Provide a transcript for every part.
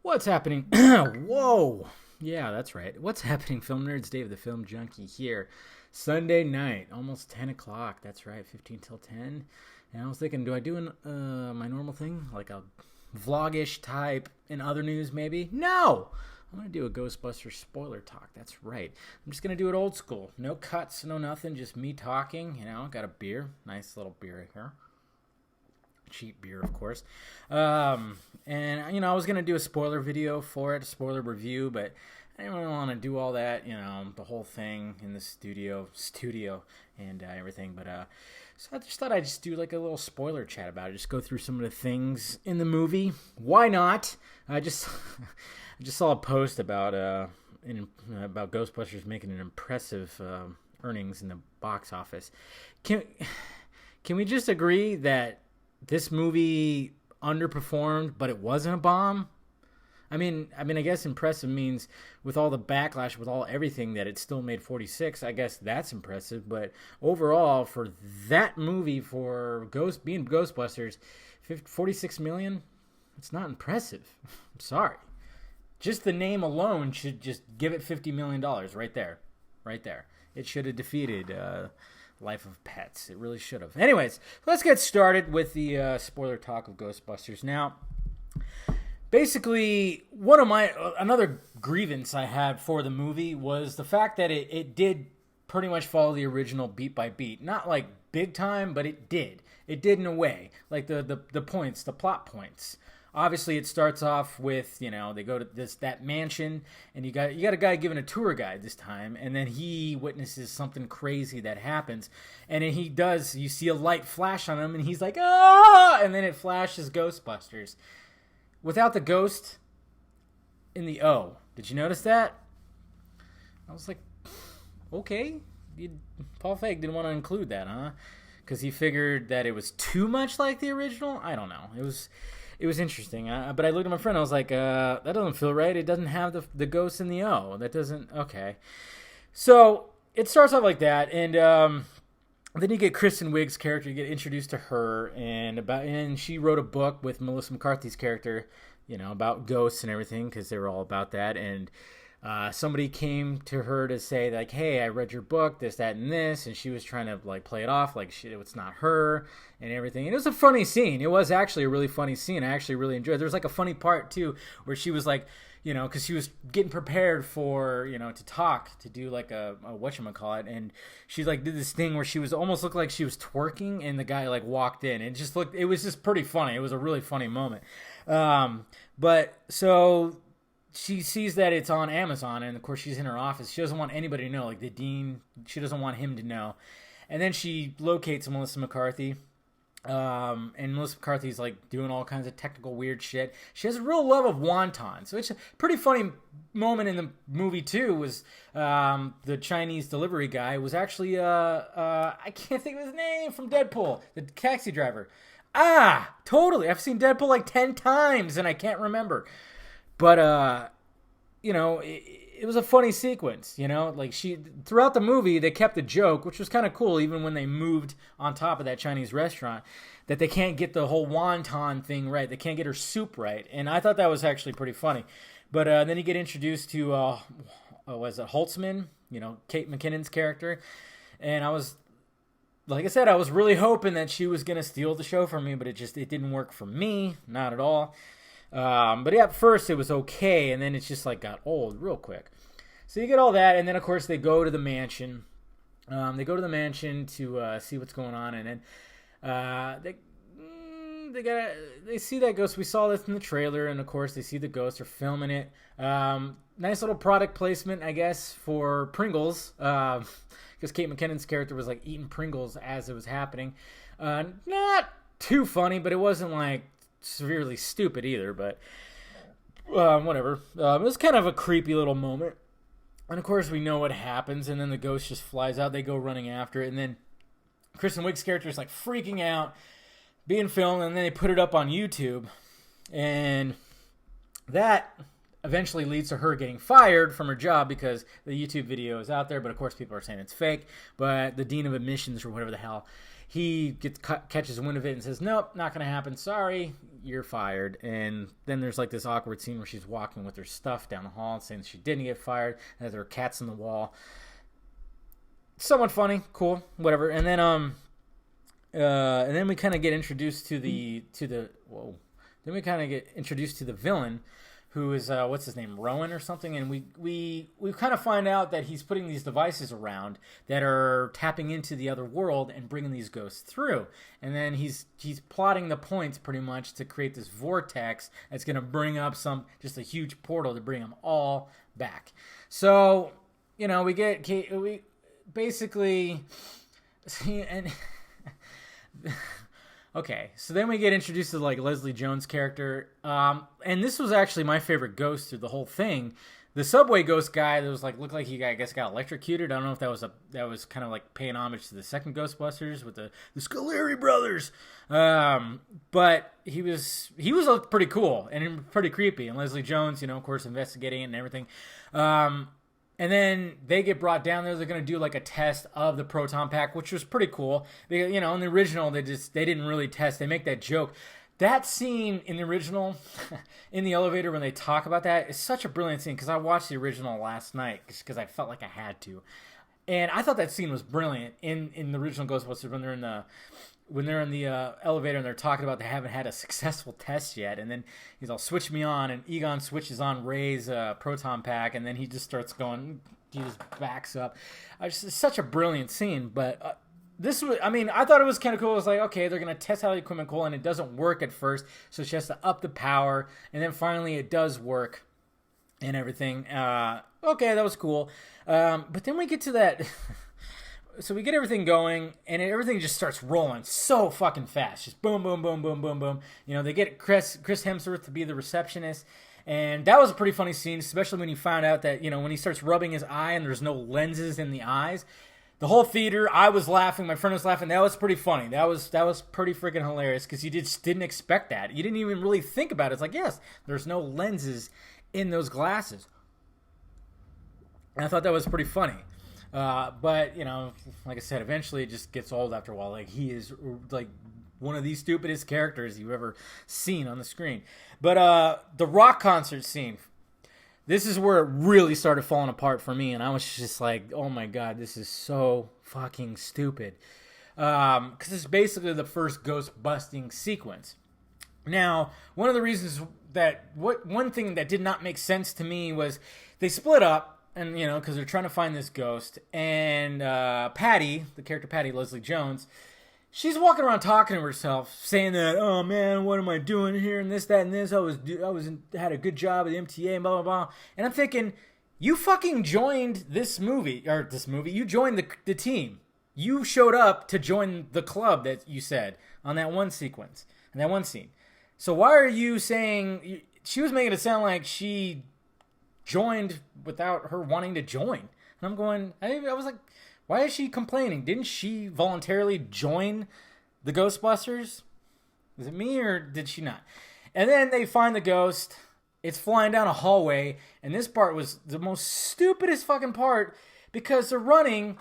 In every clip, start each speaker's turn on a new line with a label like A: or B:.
A: What's happening? Whoa! Yeah, that's right. What's happening, film nerds? Dave the Film Junkie here. Sunday night, almost 10 o'clock. That's right, 15 till 10. And I was thinking, do I do my normal thing? Like a vlogish type in other news, maybe? No! I'm going to do a Ghostbusters spoiler talk. That's right. I'm just going to do it old school. No cuts, no nothing, just me talking. Got a beer. Nice little beer here. Cheap beer, of course. I was going to do a spoiler video for it, a spoiler review, but I didn't really want to do all that, the whole thing in the studio and everything. But so I just thought I'd just do like a little spoiler chat about it. Just go through some of the things in the movie. Why not? I just saw a post about Ghostbusters making an impressive earnings in the box office. Can we just agree that this movie underperformed, but it wasn't a bomb? I mean, I guess impressive means with all the backlash, with all everything, that it still made 46. I guess that's impressive. But overall, for that movie, for being Ghostbusters, 46 million, it's not impressive. I'm sorry. Just the name alone should just give it $50 million right there. Right there. It should have defeated Life of Pets. It really should have. Anyways, let's get started with the spoiler talk of Ghostbusters. Now, basically, another grievance I had for the movie was the fact that it did pretty much follow the original beat by beat. Not like big time, but it did. It did in a way. Like the points, the plot points. Obviously, it starts off with, they go to that mansion, and you got a guy giving a tour guide this time, and then he witnesses something crazy that happens, and then you see a light flash on him, and he's like, ah, and then it flashes Ghostbusters. Without the ghost in the O. Did you notice that? I was like, okay. Paul Feig didn't want to include that, huh? Because he figured that it was too much like the original? I don't know. It was interesting, but I looked at my friend. I was like, that doesn't feel right. It doesn't have the ghost in the O. That doesn't... Okay. So it starts off like that, and then you get Kristen Wiig's character. You get introduced to her, and she wrote a book with Melissa McCarthy's character, about ghosts and everything, because they were all about that. And somebody came to her to say, like, hey, I read your book, this, that, and this, and she was trying to like play it off like it's not her and everything. And it was a funny scene. It was actually a really funny scene. I actually really enjoyed it. There was like a funny part too where she was like, because she was getting prepared for, to do like a whatchamacallit, and she like did this thing where she was almost looked like she was twerking, and the guy like walked in, and it was just pretty funny. It was a really funny moment. But so she sees that it's on Amazon, and of course she's in her office. She doesn't want anybody to know, like the dean. She doesn't want him to know. And then she locates Melissa McCarthy. And Melissa McCarthy's like doing all kinds of technical weird shit. She has a real love of wontons. So it's a pretty funny moment in the movie too. Was the Chinese delivery guy was actually I can't think of his name, from Deadpool, the taxi driver. Totally. I've seen Deadpool like 10 times and I can't remember. But it was a funny sequence, like throughout the movie, they kept the joke, which was kind of cool, even when they moved on top of that Chinese restaurant, that they can't get the whole wonton thing right. They can't get her soup right. And I thought that was actually pretty funny. But then you get introduced to, was it Holtzman, Kate McKinnon's character. And like I said, I was really hoping that she was going to steal the show from me, but it didn't work for me. Not at all. But yeah, at first it was okay, and then it's just like got old real quick. So you get all that, and then of course they go to the mansion. They go to the mansion to see what's going on, and then they see that ghost. We saw this in the trailer, and of course they see the ghost. They're filming it. Nice little product placement, I guess, for Pringles, because Kate McKinnon's character was like eating Pringles as it was happening. Not too funny, but it wasn't like severely stupid either, but whatever. It was kind of a creepy little moment, and of course we know what happens, and then the ghost just flies out. They go running after it, and then Kristen Wiig's character is like freaking out, being filmed, and then they put it up on YouTube, and that eventually leads to her getting fired from her job because the YouTube video is out there, but of course people are saying it's fake. But the dean of admissions, or whatever the hell, he catches wind of it and says, nope, not going to happen. Sorry, you're fired. And then there's like this awkward scene where she's walking with her stuff down the hall and saying she didn't get fired, and there are cats in the wall. Somewhat funny, cool, whatever. And then we kind of get introduced to the villain, who is what's his name, Rowan or something, and we kind of find out that he's putting these devices around that are tapping into the other world and bringing these ghosts through, and then he's plotting the points pretty much to create this vortex that's going to bring up just a huge portal to bring them all back. So we basically see and. Okay, so then we get introduced to like Leslie Jones' character, and this was actually my favorite ghost through the whole thing. The subway ghost guy that was like looked like he got electrocuted. I don't know if that was kind of like paying homage to the second Ghostbusters with the Scoleri brothers, but he was pretty cool and pretty creepy. And Leslie Jones, of course, investigating it and everything. And then they get brought down there. They're going to do like a test of the proton pack, which was pretty cool. In the original, they didn't really test. They make that joke. That scene in the original, in the elevator when they talk about that, is such a brilliant scene because I watched the original last night because I felt like I had to. And I thought that scene was brilliant in the original Ghostbusters when they're in the elevator and they're talking about they haven't had a successful test yet, and then he's all switch me on, and Egon switches on Ray's proton pack, and then he just starts going, he just backs up. It's such a brilliant scene, but I thought it was kind of cool. It was like, okay, they're going to test out the equipment cool, and it doesn't work at first, so she has to up the power, and then finally it does work and everything. Okay, that was cool. But then we get to that... So we get everything going, and everything just starts rolling so fucking fast. Just boom, boom, boom, boom, boom, boom. They get Chris Hemsworth to be the receptionist, and that was a pretty funny scene, especially when he found out that, when he starts rubbing his eye and there's no lenses in the eyes. The whole theater, I was laughing, my friend was laughing. That was pretty funny. That was pretty freaking hilarious because you just didn't expect that. You didn't even really think about it. It's like, yes, there's no lenses in those glasses. And I thought that was pretty funny. But, like I said, eventually it just gets old after a while. Like, he is, like, one of the stupidest characters you've ever seen on the screen. But the rock concert scene, this is where it really started falling apart for me. And I was just like, oh, my God, this is so fucking stupid. Because it's basically the first ghost-busting sequence. Now, one of the reasons one thing that did not make sense to me was they split up. And, because they're trying to find this ghost. And Patty, the character Patty, Leslie Jones, she's walking around talking to herself, saying that, oh, man, what am I doing here? And this, that, and this. Had a good job at the MTA and blah, blah, blah. And I'm thinking, you fucking joined this movie. You joined the team. You showed up to join the club that you said on that one sequence, in that one scene. So why are you saying... She was making it sound like she... joined without her wanting to join. And I'm going, I was like, why is she complaining? Didn't she voluntarily join the Ghostbusters? Is it me or did she not? And then they find the ghost. It's flying down a hallway. And this part was the most stupidest fucking part because they're running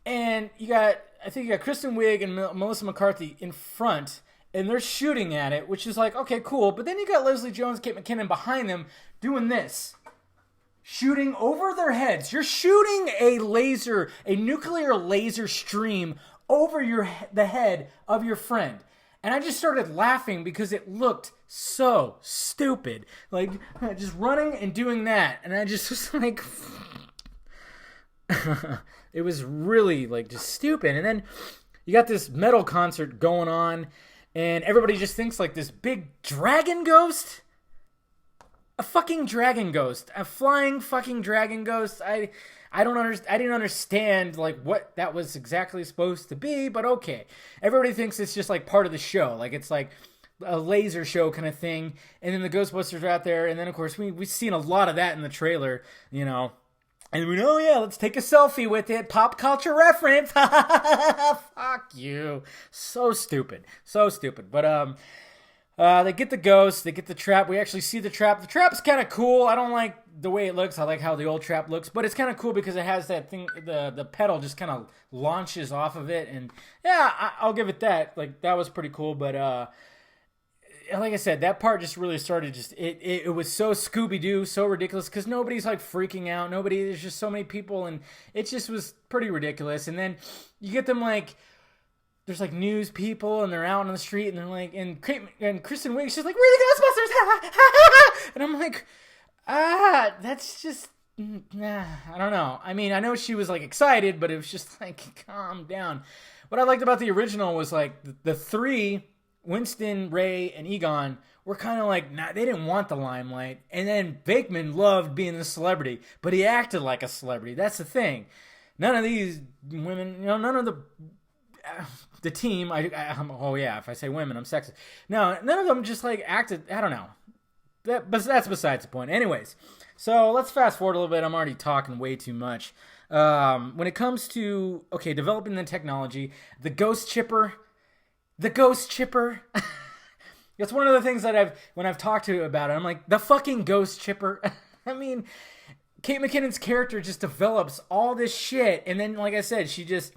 A: and I think you got Kristen Wiig and Melissa McCarthy in front and they're shooting at it, which is like, okay, cool. But then you got Leslie Jones, Kate McKinnon behind them doing this. Shooting over their heads. You're shooting a nuclear laser stream over the head of your friend. And I just started laughing because it looked so stupid. Like, just running and doing that. And I just was like... It was really, like, just stupid. And then you got this metal concert going on. And everybody just thinks, like, this big dragon ghost... A fucking dragon ghost. A flying fucking dragon ghost. I didn't understand like what that was exactly supposed to be, but okay. Everybody thinks it's just like part of the show. Like it's like a laser show kind of thing. And then the Ghostbusters are out there, and then of course we've seen a lot of that in the trailer, And we know, yeah, let's take a selfie with it. Pop culture reference. Fuck you. So stupid. So stupid. But They get the ghost. They get the trap. We actually see the trap. The trap's kind of cool. I don't like the way it looks. I like how the old trap looks, but it's kind of cool because it has that thing. The pedal just kind of launches off of it, and yeah, I'll give it that. Like that was pretty cool. But like I said, that part just really started. It was so Scooby Doo, so ridiculous because nobody's like freaking out. There's just so many people, and it just was pretty ridiculous. And then you get them like. There's like news people and they're out on the street and they're like, and Kristen Wiig, she's like, we're the Ghostbusters, and I'm like, that's just, nah, I don't know. I mean, I know she was like excited, but it was just like, calm down. What I liked about the original was like the three, Winston, Ray, and Egon, were kind of like, nah, they didn't want the limelight. And then Bakeman loved being the celebrity, but he acted like a celebrity. That's the thing. None of these women, none of the team, oh yeah, if I say women, I'm sexist. No, none of them just like acted, I don't know. But that's besides the point. Anyways, so let's fast forward a little bit. I'm already talking way too much. When it comes to, developing the technology, the ghost chipper, that's one of the things that when I've talked to about it, I'm like, the fucking ghost chipper. I mean, Kate McKinnon's character just develops all this shit, and then, like I said, she just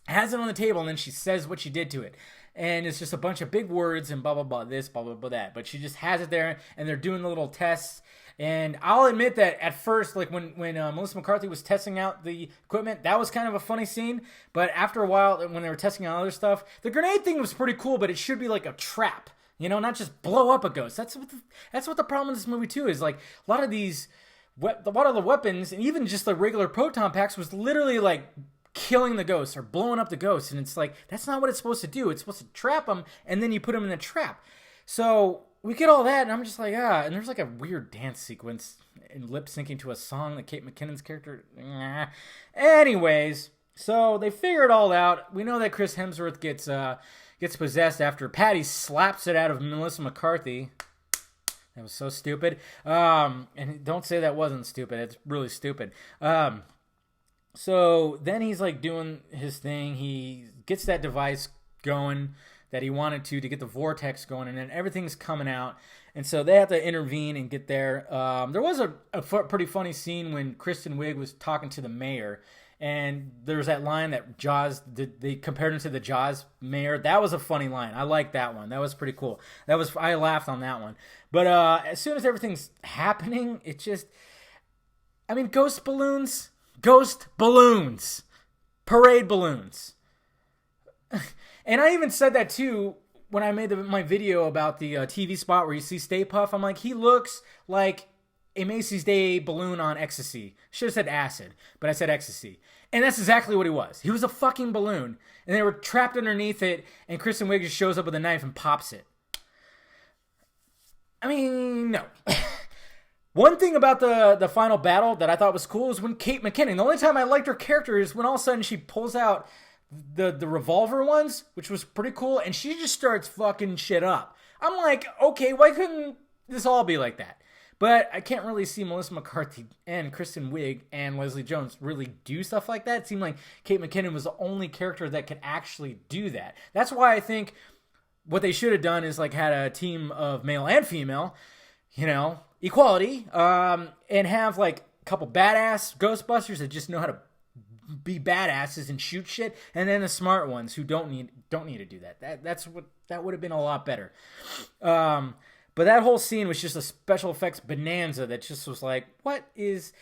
A: has it on the table, and then she says what she did to it. And it's just a bunch of big words and blah, blah, blah, this, blah, blah, blah, that. But she just has it there, and they're doing the little tests. And I'll admit that at first, like when Melissa McCarthy was testing out the equipment, that was kind of a funny scene. But after a while, when they were testing out other stuff, the grenade thing was pretty cool, but it should be like a trap. Not just blow up a ghost. That's what the problem with this movie, too, is like a lot of the weapons, and even just the regular proton packs, was literally like killing the ghosts or blowing up the ghosts, and it's like, that's not what it's supposed to do. It's supposed to trap them, and then you put them in the trap. So we get all that, and I'm just like, and there's like a weird dance sequence and lip syncing to a song that Kate McKinnon's character, Anyways, so they figure it all out. We know that Chris Hemsworth gets possessed after Patty slaps it out of Melissa McCarthy. That was so stupid. And don't say that wasn't stupid. It's really stupid. So then he's like doing his thing. He gets that device going that he wanted to get the vortex going, and then everything's coming out. And so they have to intervene and get there. There was a pretty funny scene when Kristen Wiig was talking to the mayor, and there was that line that Jaws, they compared him to the Jaws mayor. That was a funny line. I liked that one. That was pretty cool. I laughed on that one. But as soon as everything's happening, it just, ghost balloons, parade balloons. And I even said that too when I made my video about the TV spot where you see Stay Puft. I'm like, he looks like a Macy's Day balloon on ecstasy. Should have said acid, but I said ecstasy. And that's exactly what he was. He was a fucking balloon, and they were trapped underneath it, and Kristen Wiig just shows up with a knife and pops it. No. One thing about the final battle that I thought was cool is when Kate McKinnon, the only time I liked her character is when all of a sudden she pulls out the revolver ones, which was pretty cool, and she just starts fucking shit up. I'm like, okay, why couldn't this all be like that? But I can't really see Melissa McCarthy and Kristen Wiig and Leslie Jones really do stuff like that. It seemed like Kate McKinnon was the only character that could actually do that. That's why I think what they should have done is like had a team of male and female, equality, and have like a couple badass Ghostbusters that just know how to be badasses and shoot shit, and then the smart ones who don't need to do that. That would have been a lot better. But that whole scene was just a special effects bonanza that just was like, what is...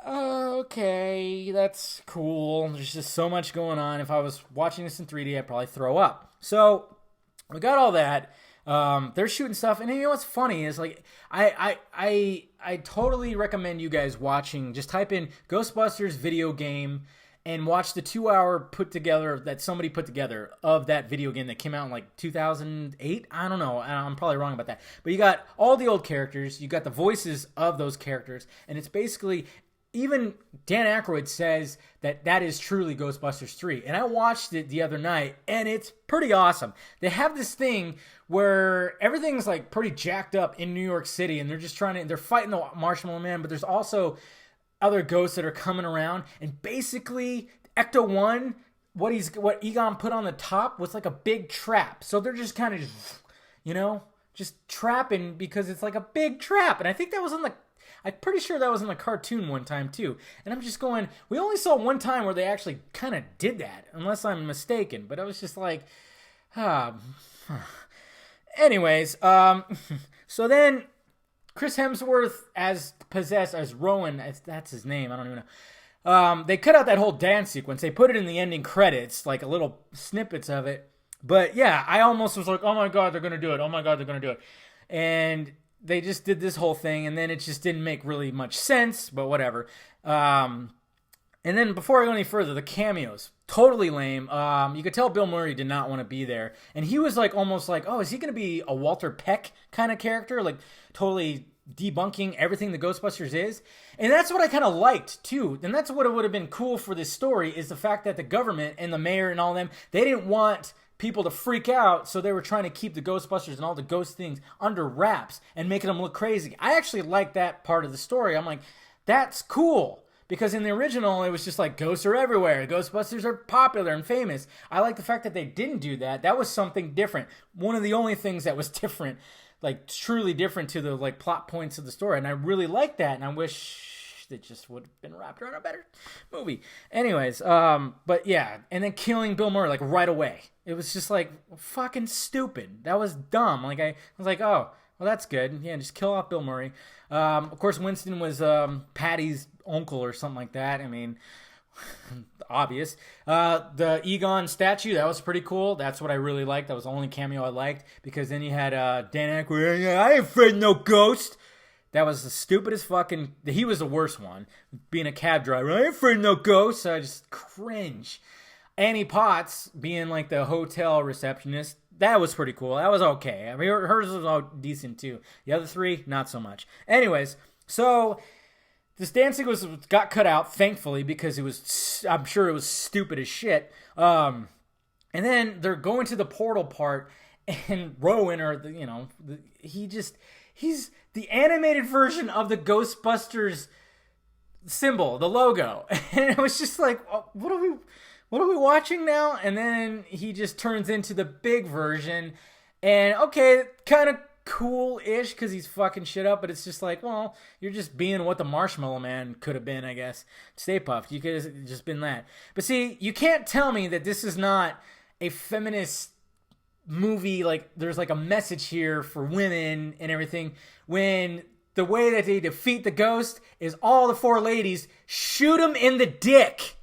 A: okay, that's cool. There's just so much going on. If I was watching this in 3D, I'd probably throw up. So, we got all that. They're shooting stuff. And you know what's funny is, like, I totally recommend you guys watching. Just type in Ghostbusters video game and watch the 2-hour put together that somebody put together of that video game that came out in like 2008. I don't know. I'm probably wrong about that. But you got all the old characters. You got the voices of those characters. And it's basically, even Dan Aykroyd says that is truly Ghostbusters 3. And I watched it the other night, and it's pretty awesome. They have this thing where everything's like pretty jacked up in New York City, and they're fighting the Marshmallow Man, but there's also other ghosts that are coming around, and basically Ecto 1, what Egon put on the top was like a big trap. So they're just kind of, just trapping because it's like a big trap. And I think that was on the I'm pretty sure that was in the cartoon one time too. And I'm just going, we only saw one time where they actually kind of did that, unless I'm mistaken. But I was just like, anyways, so then Chris Hemsworth as possessed as Rowan, that's his name, I don't even know. They cut out that whole dance sequence. They put it in the ending credits, like a little snippets of it. But yeah, I almost was like, oh my God, they're going to do it. Oh my God, they're going to do it. And they just did this whole thing, and then it just didn't make really much sense, but whatever. And then before I go any further, the cameos, totally lame. You could tell Bill Murray did not want to be there. And he was like almost like, oh, is he going to be a Walter Peck kind of character? Like totally debunking everything the Ghostbusters is. And that's what I kind of liked too. And that's what it would have been cool for this story, is the fact that the government and the mayor and all them, they didn't want people to freak out, so they were trying to keep the Ghostbusters and all the ghost things under wraps and making them look crazy. I actually like that part of the story. I'm like, that's cool. Because in the original, it was just like, ghosts are everywhere. Ghostbusters are popular and famous. I like the fact that they didn't do that. That was something different. One of the only things that was different, like truly different to the like plot points of the story. And I really like that. And I wish it just would have been wrapped around a better movie. Anyways, but yeah. And then killing Bill Murray like right away. It was just like fucking stupid. That was dumb. Like I was like, oh, well, that's good. Yeah, just kill off Bill Murray. Of course, Winston was Patty's uncle or something like that. I mean, obvious. The Egon statue, that was pretty cool. That's what I really liked. That was the only cameo I liked, because then you had Dan Aykroyd. I ain't afraid of no ghost. That was the stupidest fucking. He was the worst one, being a cab driver. I ain't afraid of no ghost. So I just cringe. Annie Potts being like the hotel receptionist, that was pretty cool. That was okay. I mean, hers was all decent too. The other three, not so much. Anyways, so this dancing got cut out, thankfully, because I'm sure it was stupid as shit. And then they're going to the portal part, and Rowan, he's the animated version of the Ghostbusters symbol, the logo. And it was just like, what are we watching now? And then he just turns into the big version. And okay, kind of cool-ish because he's fucking shit up, but it's just like, well, you're just being what the Marshmallow Man could have been, I guess. Stay Puft. You could have just been that. But see, you can't tell me that this is not a feminist movie. Like, there's like a message here for women and everything, when the way that they defeat the ghost is all the four ladies shoot him in the dick.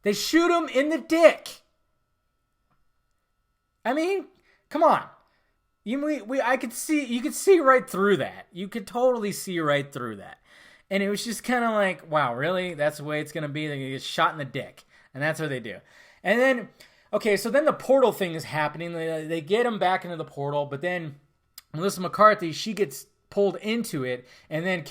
A: They shoot him in the dick. I mean, come on. You could see right through that. You could totally see right through that. And it was just kind of like, wow, really? That's the way it's going to be? They're going to get shot in the dick. And that's what they do. And then, okay, so then the portal thing is happening. They get him back into the portal, but then Melissa McCarthy, she gets pulled into it, and then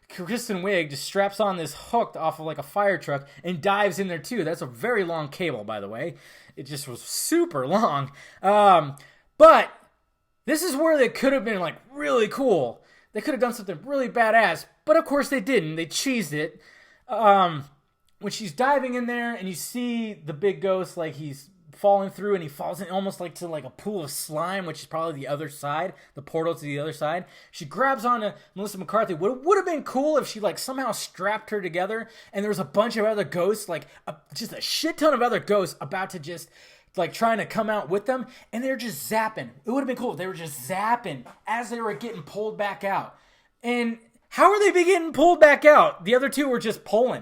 A: Kristen Wiig just straps on this hook off of like a fire truck and dives in there too. That's a very long cable, by the way. It just was super long. But this is where they could have been like really cool. They could have done something really badass, but of course they didn't. They cheesed it. When she's diving in there and you see the big ghost, like he's falling through, and he falls in almost like to like a pool of slime, which is probably the other side, the portal to the other side. She grabs onto Melissa McCarthy. What would have been cool if she like somehow strapped her together, and there was a bunch of other ghosts, like just a shit ton of other ghosts about to just like trying to come out with them, and they're just zapping. It would have been cool if they were just zapping as they were getting pulled back out. And how are they getting pulled back out? The other two were just pulling.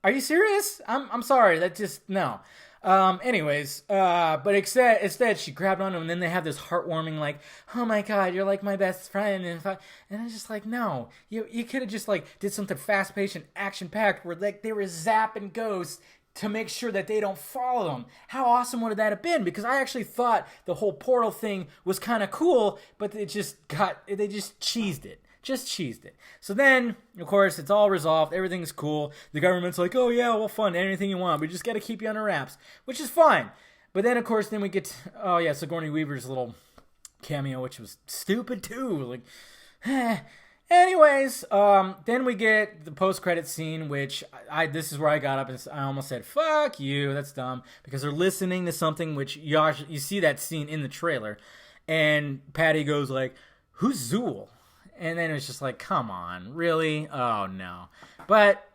A: Are you serious? I'm sorry. That just, no. Anyways, but instead she grabbed on him, and then they have this heartwarming, like, oh my God, you're like my best friend. And I was just like, no, you could have just like did something fast-paced and action-packed where like they were zapping ghosts to make sure that they don't follow them. How awesome would that have been? Because I actually thought the whole portal thing was kind of cool, but they just cheesed it. Just cheesed it. So then, of course, it's all resolved. Everything's cool. The government's like, oh yeah, we'll fund anything you want. We just got to keep you under wraps, which is fine. But then, of course, then we get to, oh yeah, Sigourney Weaver's little cameo, which was stupid too. Like, anyways, then we get the post-credit scene, which this is where I got up and I almost said, fuck you, that's dumb. Because they're listening to something which, you see that scene in the trailer. And Patty goes like, who's Zool? And then it was just like, come on, really? Oh, no. But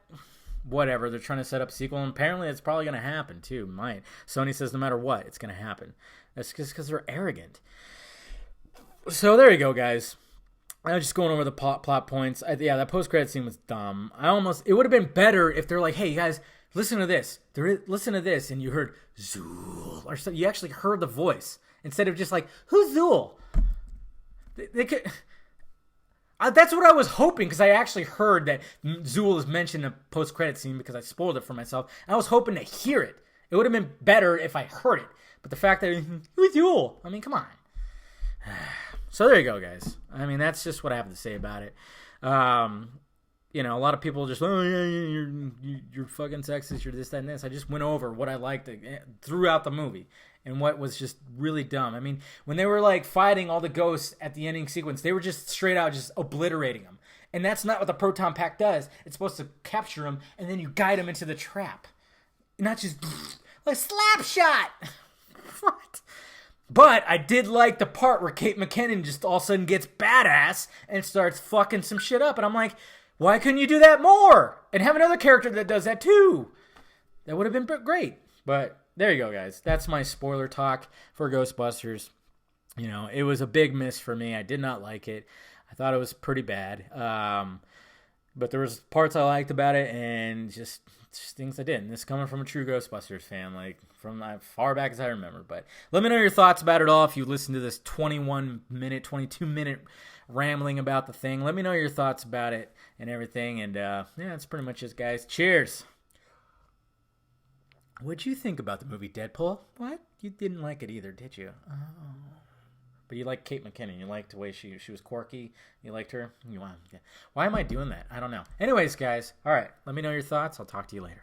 A: whatever. They're trying to set up a sequel, and apparently it's probably going to happen, too. Might. Sony says no matter what, it's going to happen. That's just because they're arrogant. So there you go, guys. I was just going over the plot points. That post-credit scene was dumb. It would have been better if they're like, hey, you guys, listen to this. Listen to this, and you heard Zool. Or so, you actually heard the voice instead of just like, who's Zool? They could... that's what I was hoping, because I actually heard that Zool is mentioned in a post-credit scene because I spoiled it for myself. I was hoping to hear it. It would have been better if I heard it. But the fact that, who's Zool? I mean, come on. So there you go, guys. I mean, that's just what I have to say about it. A lot of people just, oh, yeah, you're fucking sexist, you're this, that, and this. I just went over what I liked throughout the movie and what was just really dumb. I mean, when they were, like, fighting all the ghosts at the ending sequence, they were just straight out just obliterating them. And that's not what the proton pack does. It's supposed to capture them, and then you guide them into the trap. Not just, like, slap shot. What? But I did like the part where Kate McKinnon just all of a sudden gets badass and starts fucking some shit up. And I'm like, why couldn't you do that more? And have another character that does that too. That would have been great. But there you go, guys. That's my spoiler talk for Ghostbusters. It was a big miss for me. I did not like it. I thought it was pretty bad. But there was parts I liked about it and just things I didn't. This coming from a true Ghostbusters fan, like from as far back as I remember. But let me know your thoughts about it all. If you listen to this 22-minute rambling about the thing, let me know your thoughts about it and everything. And that's pretty much it, guys. Cheers. What'd you think about the movie Deadpool? What? You didn't like it either, did you? Oh. But you liked Kate McKinnon. You liked the way she was quirky. You liked her. Why am I doing that? I don't know. Anyways, guys. All right. Let me know your thoughts. I'll talk to you later.